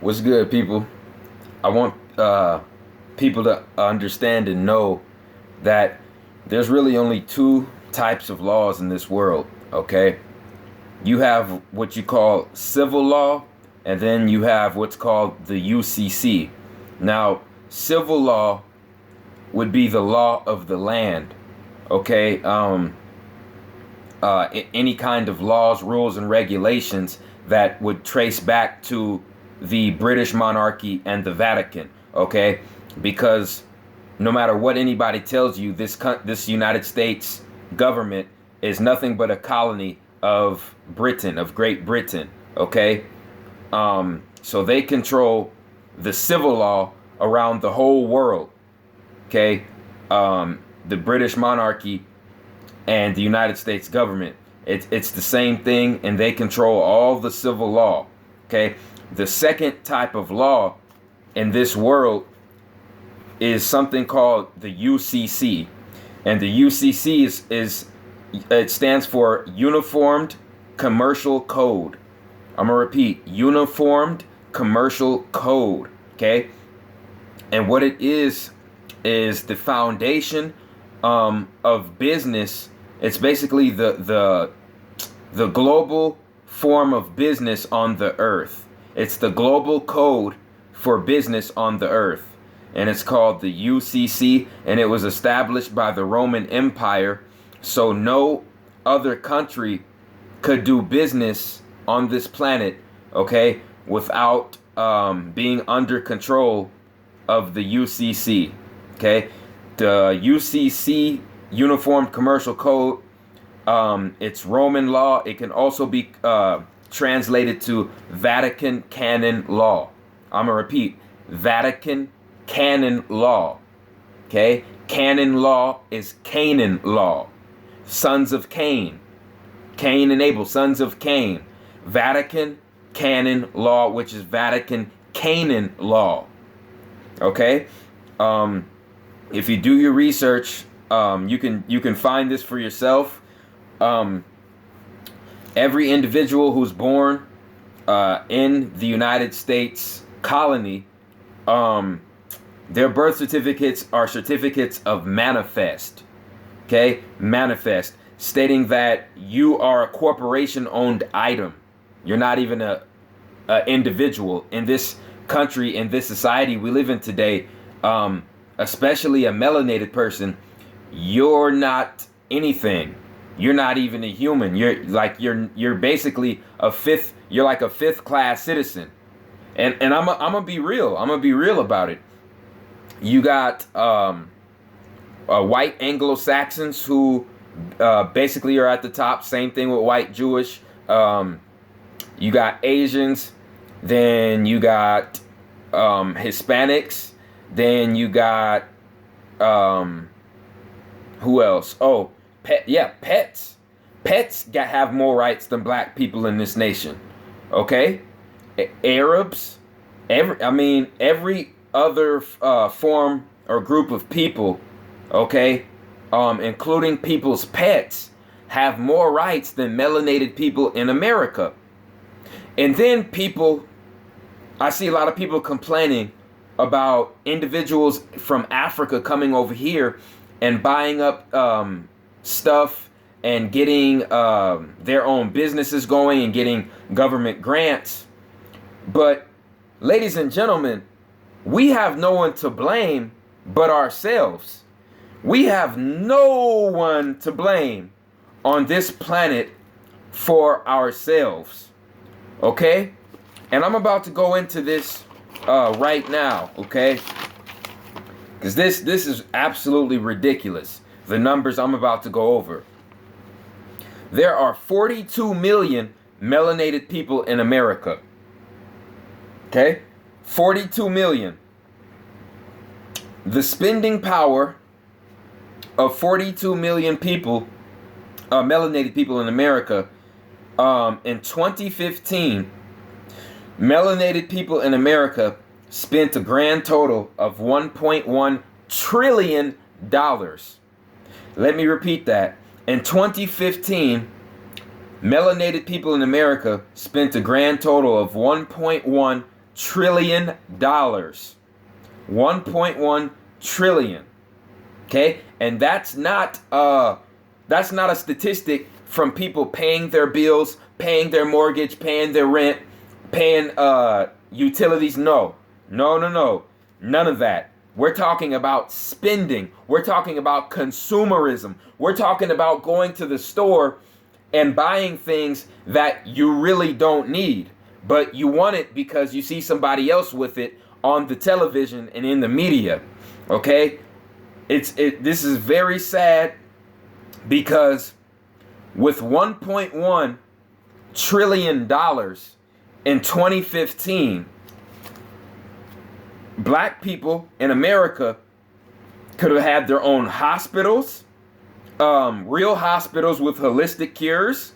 What's good, people? I want people to understand and know that there's really only two types of laws in this world, okay? You have what you call civil law, and then you have what's called the UCC. Now, civil law would be the law of the land, okay? Any kind of laws, rules, and regulations that would trace back to the British monarchy and the Vatican, okay? Because no matter what anybody tells you, this United States government is nothing but a colony of Britain, of Great Britain, okay? So they control the civil law around the whole world, okay? The British monarchy and the United States government. It's the same thing, and they control all the civil law. Okay. The second type of law in this world is something called the UCC, and the UCC is it stands for Uniformed Commercial Code. I'm gonna repeat: Uniformed Commercial Code. Okay. And what it is the foundation of business. It's basically the global form of business on the earth. It's the global code for business on the earth. And it's called the UCC, and it was established by the Roman Empire, so no other country could do business on this planet, okay, without being under control of the UCC. Okay. The UCC, Uniform Commercial Code, it's Roman law. It can also be translated to Vatican Canon Law. I'm going to repeat: Vatican Canon Law. Okay? Canon Law is Canaan Law. Sons of Cain. Cain and Abel, sons of Cain. Vatican Canon Law, which is Vatican Canaan Law. Okay? If you do your research, you can find this for yourself. Every individual who's born in the United States colony, their birth certificates are certificates of manifest. Okay, manifest, stating that you are a corporation-owned item. You're not even a individual in this country, in this society we live in today. Especially a melanated person, you're not anything. You're not even a human. You're basically you're like a fifth class citizen. And I'm gonna be real. I'm gonna be real about it. You got white Anglo-Saxons who basically are at the top. Same thing with white Jewish. You got Asians. Then you got Hispanics. Then you got who else? Oh, pets. Pets have more rights than black people in this nation. Okay? Arabs, every other form or group of people, okay, including people's pets, have more rights than melanated people in America. And then I see a lot of people complaining about individuals from Africa coming over here and buying up stuff and getting their own businesses going and getting government grants. But, ladies and gentlemen, we have no one to blame but ourselves. We have no one to blame on this planet for ourselves. Okay? And I'm about to go into this right now, okay? Because this is absolutely ridiculous. The numbers I'm about to go over. There are 42 million melanated people in America. Okay? 42 million. The spending power of 42 million people, melanated people in America, in 2015, melanated people in America spent a grand total of $1.1 trillion. Let me repeat that. In 2015, melanated people in America spent a grand total of $1.1 trillion. 1.1 trillion. Okay? And that's not a statistic from people paying their bills, paying their mortgage, paying their rent, paying utilities. No. None of that. We're talking about spending. We're talking about consumerism. We're talking about going to the store and buying things that you really don't need, but you want it because you see somebody else with it on the television and in the media. Okay? This is very sad, because with $1.1 trillion in 2015, black people in America could have had their own hospitals, real hospitals with holistic cures,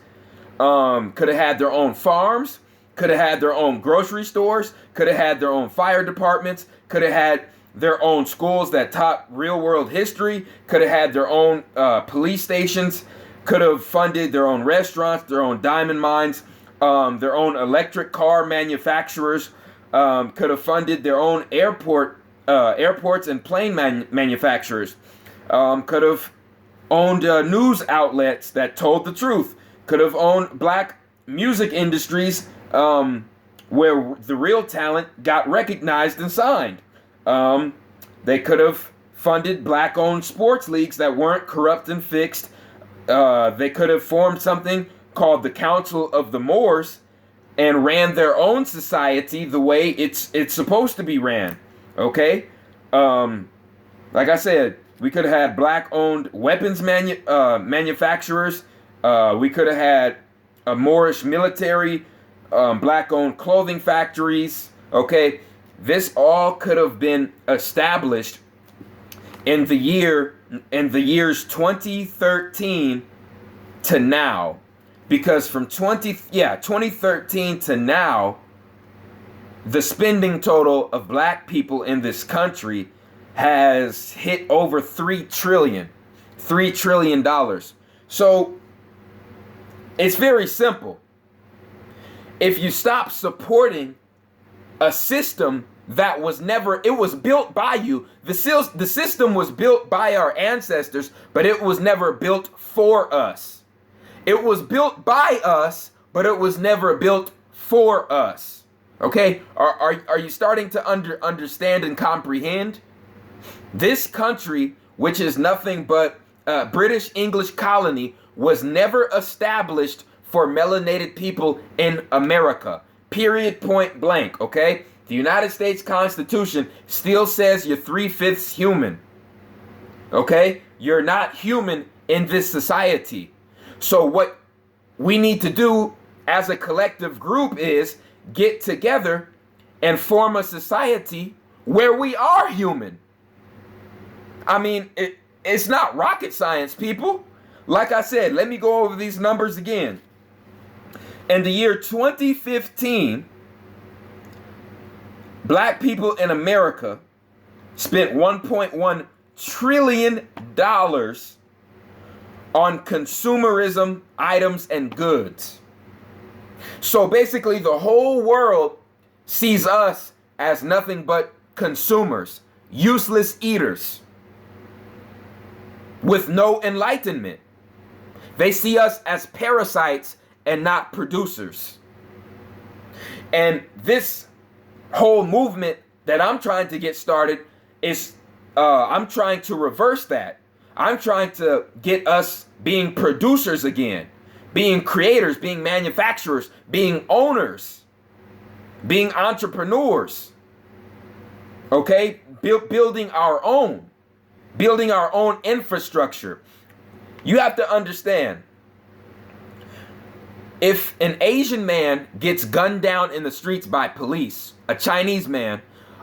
could have had their own farms, could have had their own grocery stores, could have had their own fire departments, could have had their own schools that taught real world history, could have had their own police stations, could have funded their own restaurants, their own diamond mines, their own electric car manufacturers, could have funded their own airports and plane manufacturers, could have owned news outlets that told the truth, could have owned black music industries where the real talent got recognized and signed. They could have funded black-owned sports leagues that weren't corrupt and fixed. They could have formed something called the Council of the Moors and ran their own society the way it's supposed to be ran. Okay? Like I said, we could have had black-owned weapons manufacturers. We could have had a Moorish military, black-owned clothing factories. Okay? This all could have been established in the years 2013 to now, because from 2013 to now, the spending total of black people in this country has hit over $3 trillion. So it's very simple. If you stop supporting a system that was never, it was built by you. The system was built by our ancestors, but it was never built for us. It was built by us, but it was never built for us. Okay? Are you starting to understand and comprehend? This country, which is nothing but a British English colony, was never established for melanated people in America. Period, point blank, okay? The United States Constitution still says you're 3/5 human. Okay? You're not human in this society. So what we need to do as a collective group is get together and form a society where we are human. I mean, it's not rocket science, people. Like I said, let me go over these numbers again. In the year 2015, black people in America spent $1.1 trillion on consumerism, items, and goods. So basically, the whole world sees us as nothing but consumers, useless eaters, with no enlightenment. They see us as parasites and not producers. And this whole movement that I'm trying to get started is, I'm trying to reverse that. I'm trying to get us being producers again, being creators, being manufacturers, being owners, being entrepreneurs. Okay? Building our own infrastructure. You have to understand, if an Asian man gets gunned down in the streets by police, a Chinese man,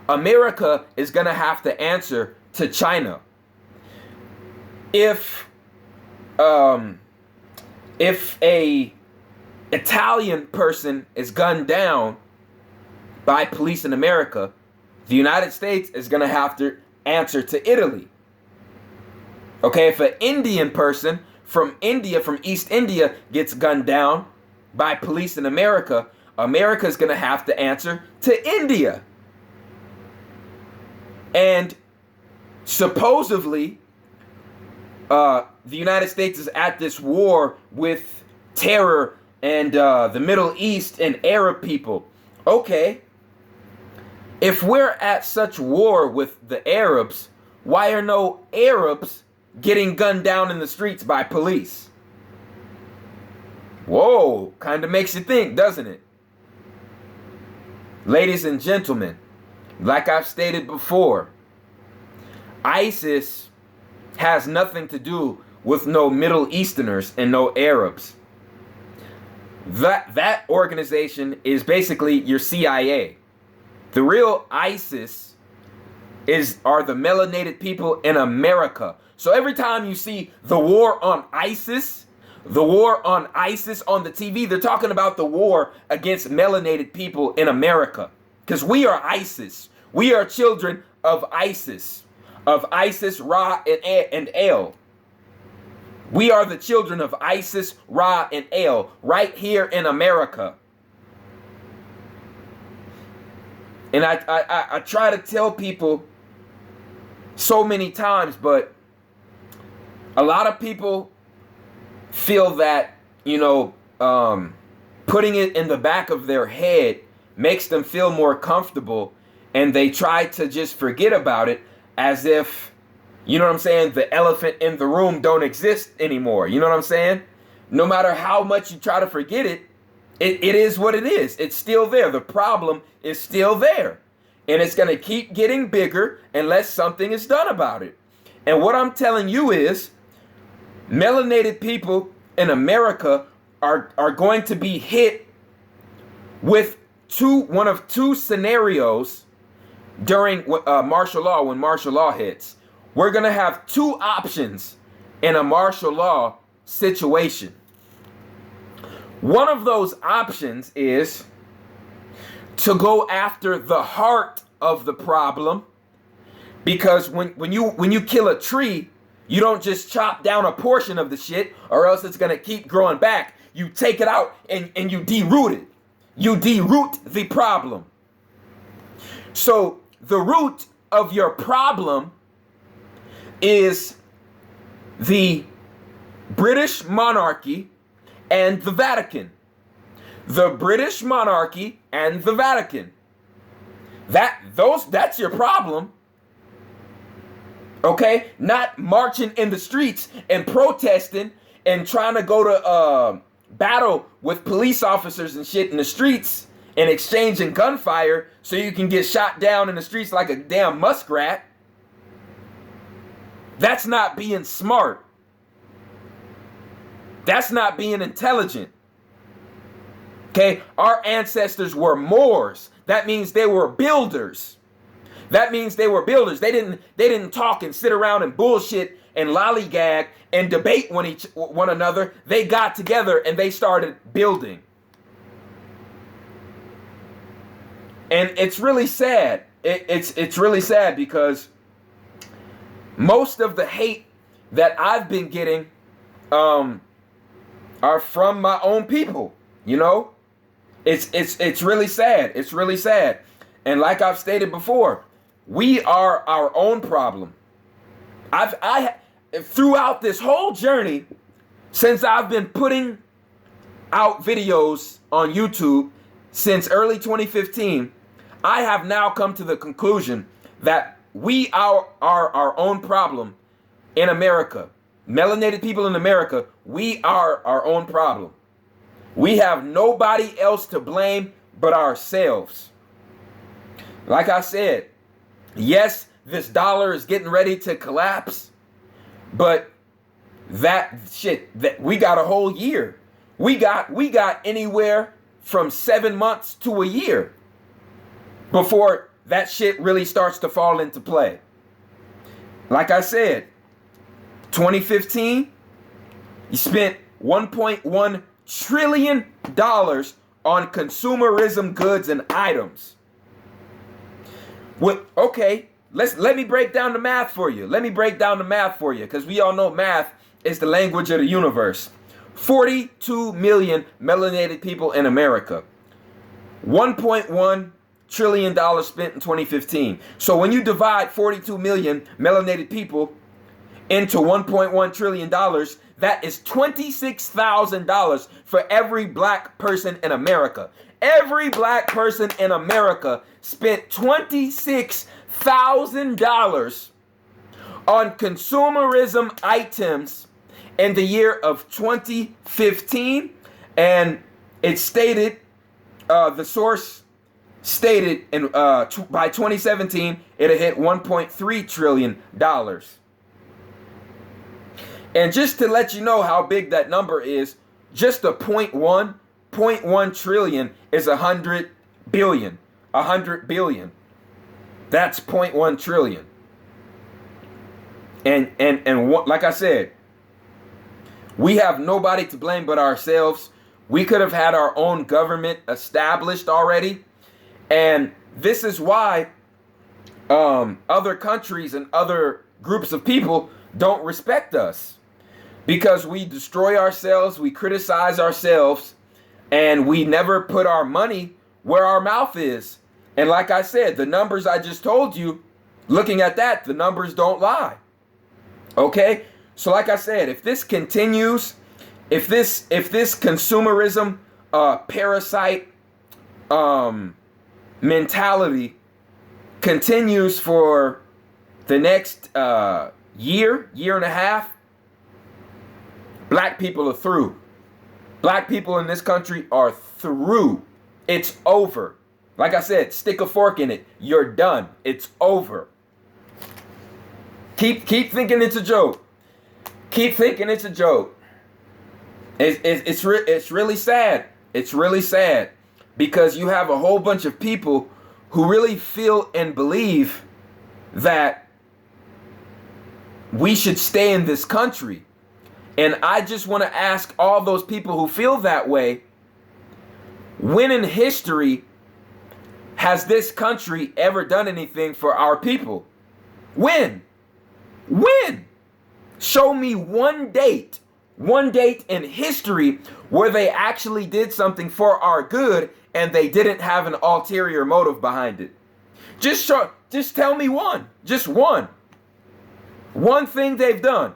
America is going to have to answer to China. If a Italian person is gunned down by police in America, the United States is going to have to answer to Italy. Okay, if an Indian person from India, from East India, gets gunned down by police in America, America's going to have to answer to India. And supposedly, the United States is at this war with terror and the Middle East and Arab people. Okay, if we're at such war with the Arabs, why are no Arabs getting gunned down in the streets by police? Whoa, kind of makes you think, doesn't it? Ladies and gentlemen, like I've stated before, ISIS has nothing to do with no Middle Easterners and no Arabs. That organization is basically your CIA. The real ISIS are the melanated people in America. So every time you see the war on ISIS on the TV, they're talking about the war against melanated people in America. Because we are ISIS. We are children of ISIS, Ra, and El. We are the children of Isis, Ra, and El right here in America. And I try to tell people so many times, but a lot of people feel that, putting it in the back of their head makes them feel more comfortable, and they try to just forget about it as if, you know what I'm saying, the elephant in the room don't exist anymore. You know what I'm saying? No matter how much you try to forget it, it is what it is. It's still there. The problem is still there. And it's going to keep getting bigger unless something is done about it. And what I'm telling you is, melanated people in America are going to be hit with one of two scenarios during martial law, when martial law hits. We're going to have two options in a martial law situation. One of those options is to go after the heart of the problem, because when you kill a tree, you don't just chop down a portion of the shit, or else it's going to keep growing back. You take it out and you deroot it. You deroot the problem. So the root of your problem is the British monarchy and the Vatican. The British monarchy and the Vatican. That's your problem. Okay? Not marching in the streets and protesting and trying to go to battle with police officers and shit in the streets and exchanging gunfire so you can get shot down in the streets like a damn muskrat. That's not being smart. That's not being intelligent. Okay? Our ancestors were Moors. That means they were builders. They didn't talk and sit around and bullshit and lollygag and debate one another. They got together and they started building. And it's really sad. It's really sad because most of the hate that I've been getting are from my own people. It's really sad. It's really sad. And like I've stated before, we are our own problem. I throughout this whole journey, since I've been putting out videos on YouTube since early 2015, I have now come to the conclusion that we are our own problem in America. Melanated people in America, we are our own problem. We have nobody else to blame but ourselves. Like I said, yes, this dollar is getting ready to collapse, but that we got a whole year. We got anywhere from 7 months to a year before that shit really starts to fall into play. Like I said, 2015, you spent $1.1 trillion on consumerism goods and items. Okay, let me break down the math for you. Because we all know math is the language of the universe. 42 million melanated people in America. $1.1 trillion spent in 2015. So when you divide 42 million melanated people into $1.1 trillion, that is $26,000 for every black person in America. Every black person in America spent $26,000 on consumerism items in the year of 2015. And it stated, the source stated by 2017, it'll hit $1.3 trillion. And just to let you know how big that number is, just a 0.1 trillion is 100 billion. 100 billion. That's 0.1 trillion. And like I said, we have nobody to blame but ourselves. We could have had our own government established already. And this is why other countries and other groups of people don't respect us. Because we destroy ourselves, we criticize ourselves, and we never put our money where our mouth is. And like I said, the numbers I just told you, looking at that, the numbers don't lie. Okay? So like I said, if this continues, if this consumerism parasite mentality continues for the next year and a half, black people are through. Black people in this country are through. It's over. Like I said, stick a fork in it. You're done. It's over. Keep thinking it's a joke. Keep thinking it's a joke. It's really sad. It's really sad because you have a whole bunch of people who really feel and believe that we should stay in this country. And I just want to ask all those people who feel that way, when in history has this country ever done anything for our people? When? When? Show me one date in history where they actually did something for our good and they didn't have an ulterior motive behind it. Just tell me one. Just one. One thing they've done.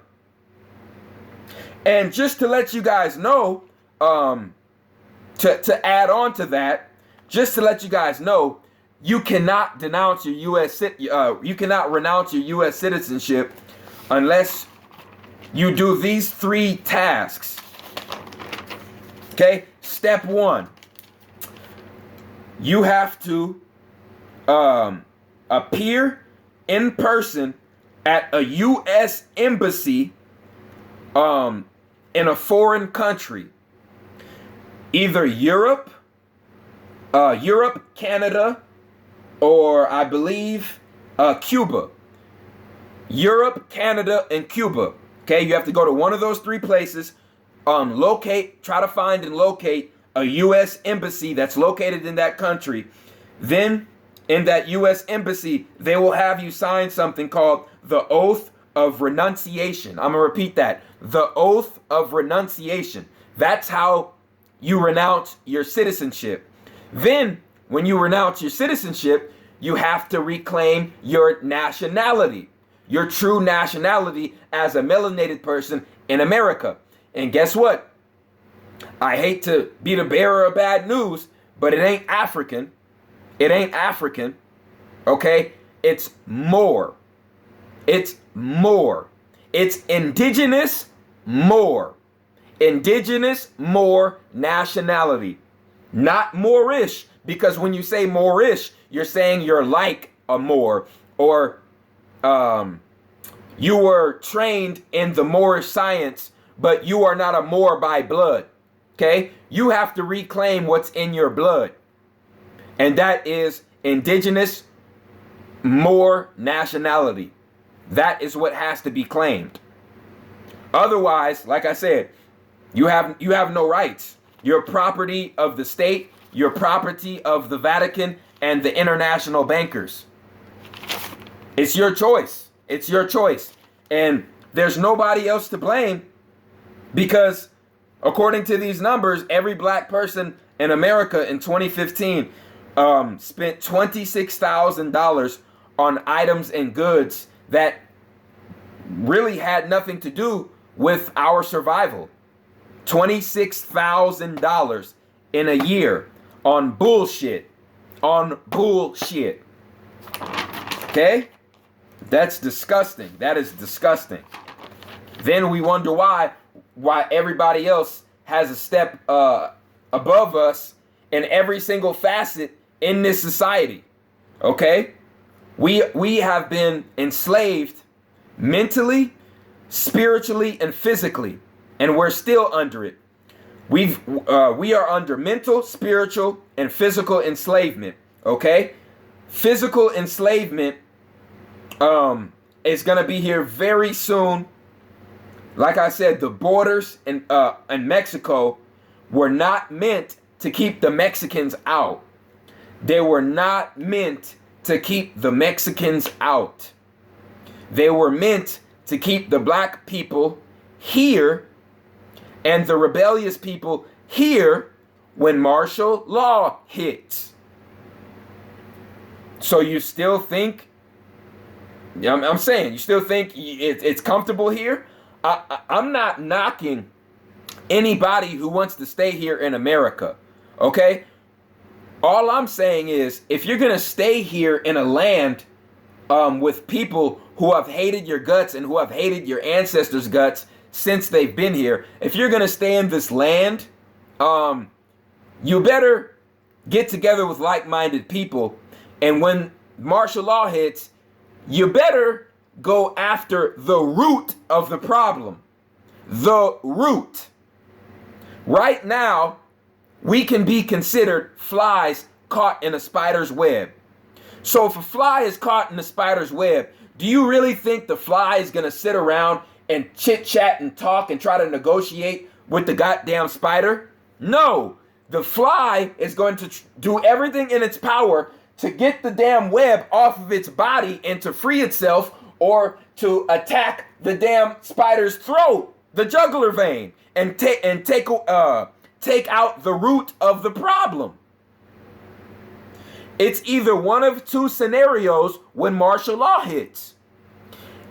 And just to let you guys know, to add on to that, just to let you guys know, you cannot denounce your you cannot renounce your U.S. citizenship unless you do these 3 tasks. Okay, step 1, you have to appear in person at a U.S. embassy in a foreign country, either Europe, Canada, or I believe Cuba. Europe, Canada, and Cuba. Okay, you have to go to one of those 3 places, try to find and locate a U.S. embassy that's located in that country. Then in that U.S. embassy, they will have you sign something called the Oath of Renunciation. I'm going to repeat that. The Oath of Renunciation. That's how you renounce your citizenship. Then, when you renounce your citizenship, you have to reclaim your nationality, your true nationality as a melanated person in America. And guess what? I hate to be the bearer of bad news, but it ain't African. It ain't African. Okay? It's Moor. It's Moor. It's indigenous Moor. Indigenous Moor nationality. Not Moorish, because when you say Moorish, you're saying you're like a Moor, or you were trained in the Moorish science, but you are not a Moor by blood. Okay? You have to reclaim what's in your blood. And that is indigenous Moor nationality. That is what has to be claimed. Otherwise, like I said, you have no rights. You're property of the state, you're property of the Vatican and the international bankers. It's your choice. It's your choice. And there's nobody else to blame, because according to these numbers, every black person in America in 2015 spent $26,000 on items and goods that really had nothing to do with our survival. $26,000 in a year on bullshit. On bullshit. Okay? That's disgusting. That is disgusting. Then we wonder why everybody else has a step above us in every single facet in this society. Okay? We have been enslaved mentally, spiritually, and physically, and we're still under it. We are under mental, spiritual, and physical enslavement. Okay? Physical enslavement is gonna be here very soon. Like I said, the borders in Mexico were not meant to keep the Mexicans out. They were not meant to keep the Mexicans out. They were meant to keep the black people here and the rebellious people here when martial law hits. So you still think, I'm saying, you still think it's comfortable here? I'm not knocking anybody who wants to stay here in America, okay? All I'm saying is, if you're going to stay here in a land with people who have hated your guts and who have hated your ancestors' guts since they've been here, if you're going to stay in this land, you better get together with like-minded people. And when martial law hits, you better go after the root of the problem. The root. Right now, we can be considered flies caught in a spider's web. So if a fly is caught in a spider's web, do you really think the fly is going to sit around and chit-chat and talk and try to negotiate with the goddamn spider? No. The fly is going to do everything in its power to get the damn web off of its body and to free itself, or to attack the damn spider's throat, the jugular vein, and take out the root of the problem. It's either one of two scenarios when martial law hits.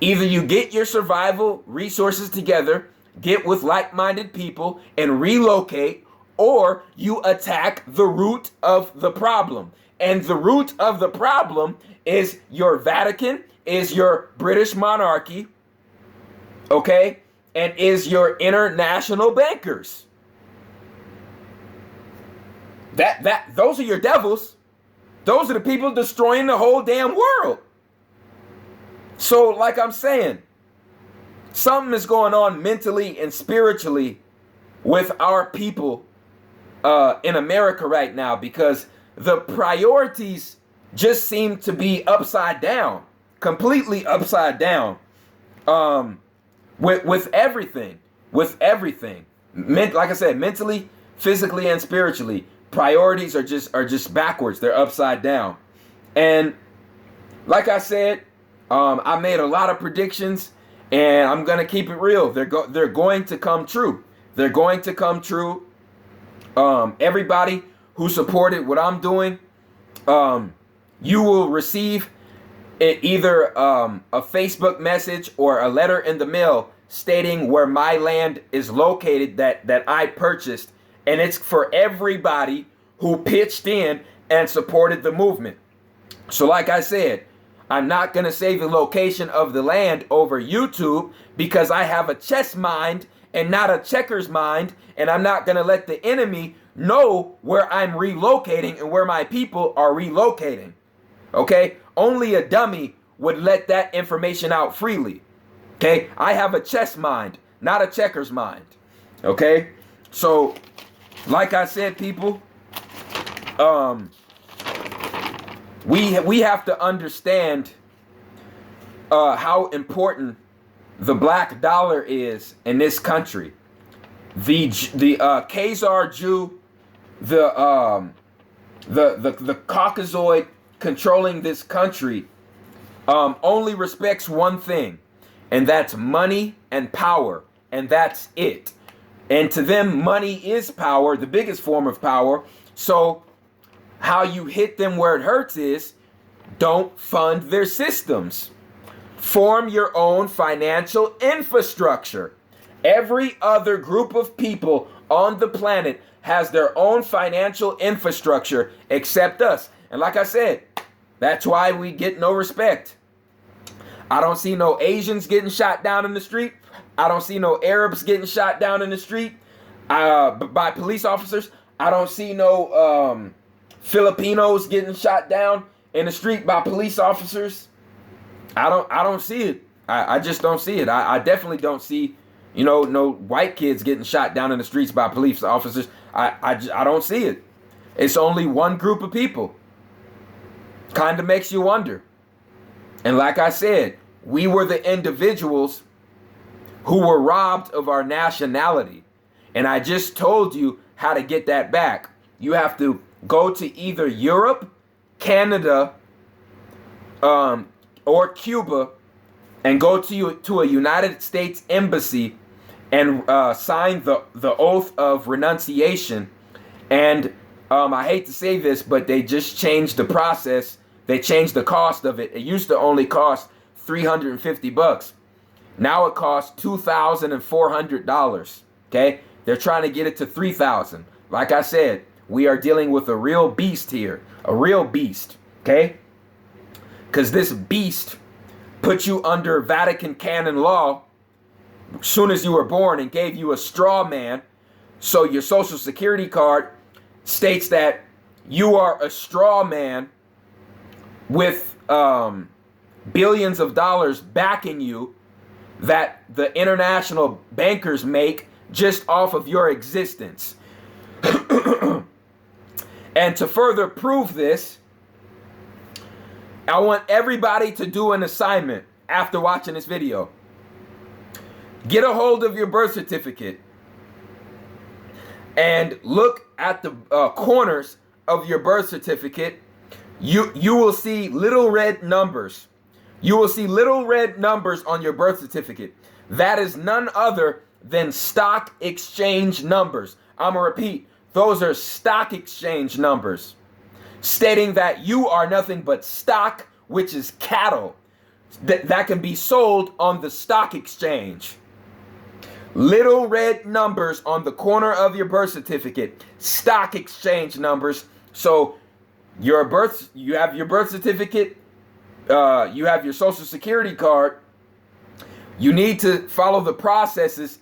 Either you get your survival resources together, get with like-minded people, and relocate, or you attack the root of the problem. And the root of the problem is your Vatican, is your British monarchy, okay, and is your international bankers. Those are your devils. Those are the people destroying the whole damn world. So, like I'm saying, something is going on mentally and spiritually with our people in America right now, because the priorities just seem to be upside down, completely upside down, with everything. Like I said, mentally, physically, and spiritually, priorities are just backwards. They're upside down. And like I said, I made a lot of predictions, and I'm gonna keep it real. They're going to come true. They're going to come true. Everybody who supported what I'm doing, you will receive either a Facebook message or a letter in the mail stating where my land is located that I purchased, and it's for everybody who pitched in and supported the movement. So like I said, I'm not going to say the location of the land over YouTube, because I have a chess mind and not a checkers mind, and I'm not going to let the enemy know where I'm relocating and where my people are relocating. Okay? Only a dummy would let that information out freely. Okay? I have a chess mind, not a checkers mind. Okay? So, like I said, people, we have to understand how important the black dollar is in this country. The Khazar Jew, the Caucasoid controlling this country only respects one thing, and that's money and power, and that's it. And to them, money is power, the biggest form of power, So how you hit them where it hurts is don't fund their systems. Form your own financial infrastructure. Every other group of people on the planet has their own financial infrastructure except us. And like I said, that's why we get no respect. I don't see no Asians getting shot down in the street. I don't see no Arabs getting shot down in the street by police officers. I don't see no Filipinos getting shot down in the street by police officers. I don't see it. I just don't see it. I definitely don't see, no white kids getting shot down in the streets by police officers. I don't see it. It's only one group of people. Kind of makes you wonder. And like I said, we were the individuals who were robbed of our nationality. And I just told you how to get that back. You have to go to either Europe, Canada, or Cuba, and go to a United States embassy and sign the oath of renunciation. And I hate to say this, but they just changed the process. They changed the cost of it. It used to only cost $350. Now it costs $2,400. Okay, they're trying to get it to $3,000. Like I said, we are dealing with a real beast here, a real beast. Okay, because this beast put you under Vatican canon law as soon as you were born and gave you a straw man. So your social security card states that you are a straw man with billions of dollars backing you that the international bankers make just off of your existence. And to further prove this, I want everybody to do an assignment after watching this video. Get a hold of your birth certificate and look at the corners of your birth certificate. You will see little red numbers. You will see little red numbers on your birth certificate. That is none other than stock exchange numbers. I'm going to repeat. Those are stock exchange numbers stating that you are nothing but stock, which is cattle that can be sold on the stock exchange. Little red numbers on the corner of your birth certificate, stock exchange numbers. So you have your birth certificate, you have your social security card. You need to follow the processes,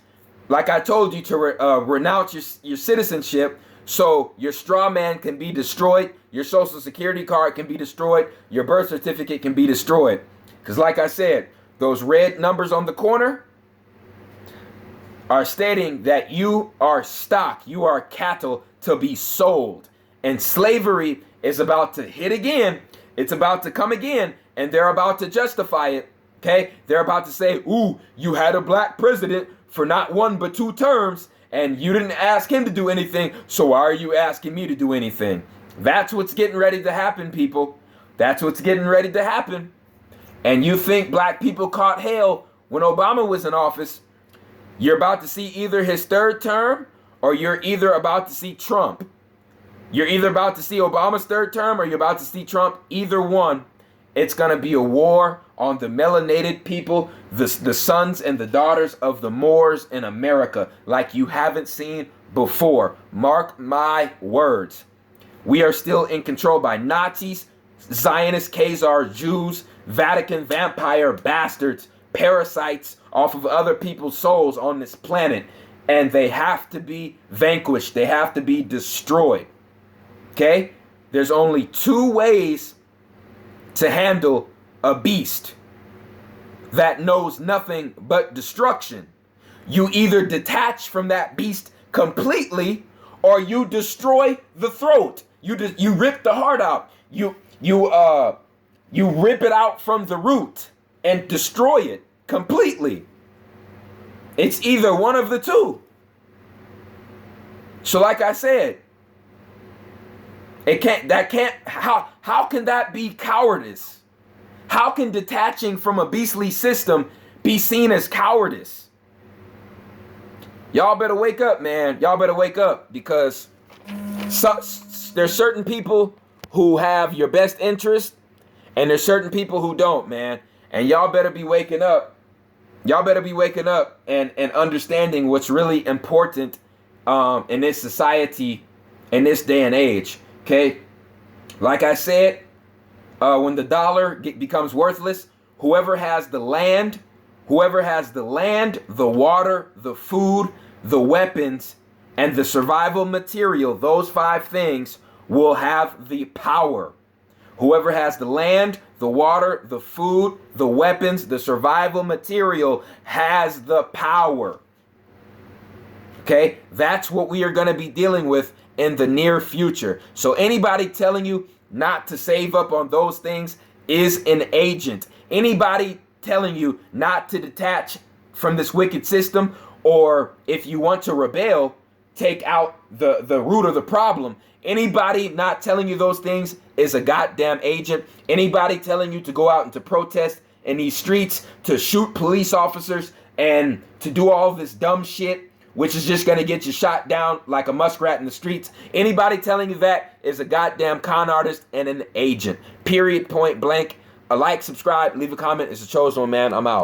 like I told you, to renounce your citizenship, so your straw man can be destroyed, your social security card can be destroyed, your birth certificate can be destroyed. Because like I said, those red numbers on the corner are stating that you are stock, you are cattle to be sold. And slavery is about to hit again. It's about to come again, and they're about to justify it. Okay? They're about to say, ooh, you had a black president for not one but 2 terms, and you didn't ask him to do anything, so why are you asking me to do anything? That's what's getting ready to happen, people. That's what's getting ready to happen. And you think black people caught hell when Obama was in office. You're about to see either his 3rd term, or you're either about to see Trump. You're either about to see Obama's 3rd term, or you're about to see Trump. Either one. It's going to be a war on the melanated people, the sons and the daughters of the Moors in America, like you haven't seen before. Mark my words. We are still in control by Nazis, Zionist Khazar Jews, Vatican vampire bastards, parasites off of other people's souls on this planet. And they have to be vanquished. They have to be destroyed. Okay? There's only 2 ways to handle a beast that knows nothing but destruction. You either detach from that beast completely, or you destroy the throat. You rip the heart out. You rip it out from the root and destroy it completely. It's either one of the 2. So like I said, how can that be cowardice? How can detaching from a beastly system be seen as cowardice? Y'all better wake up, man. Y'all better wake up, because there's there's certain people who have your best interest, and there's certain people who don't, man. And y'all better be waking up. Y'all better be waking up and understanding what's really important in this society, in this day and age. Okay, like I said, when the dollar becomes worthless, whoever has the land, the water, the food, the weapons, and the survival material, those 5 things will have the power. Whoever has the land, the water, the food, the weapons, the survival material has the power. Okay, that's what we are going to be dealing with in the near future. So anybody telling you not to save up on those things is an agent. Anybody telling you not to detach from this wicked system, or if you want to rebel, take out the root of the problem. Anybody not telling you those things is a goddamn agent. Anybody telling you to go out and to protest in these streets, to shoot police officers, and to do all this dumb shit, which is just going to get you shot down like a muskrat in the streets. Anybody telling you that is a goddamn con artist and an agent. Period, point blank. A like, subscribe, leave a comment. It's the chosen one, man. I'm out.